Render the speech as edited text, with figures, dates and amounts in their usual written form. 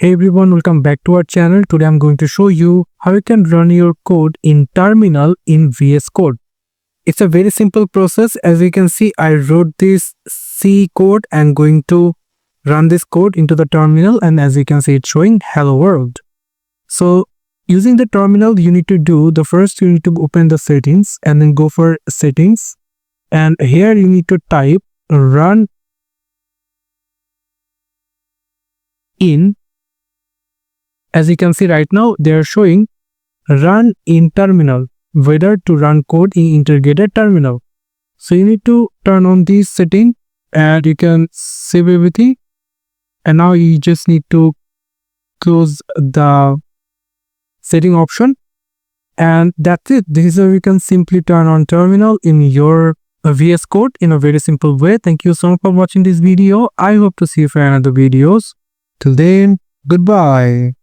Hey everyone, welcome back to our channel. Today I'm going to show you how you can run your code in terminal in VS Code. It's a very simple process. As you can see, I wrote this C code and going to run this code into the terminal, and as you can see, it's showing hello world. So using the terminal, you need to do the first, you need to open the settings and then go for settings, and here you need to type run in. As you can see right now, they are showing run in terminal, whether to run code in integrated terminal. So you need to turn on this setting and you can save everything. And now you just need to close the setting option. And that's it. This is how you can simply turn on terminal in your VS Code in a very simple way. Thank you so much for watching this video. I hope to see you for another videos. Till then, goodbye.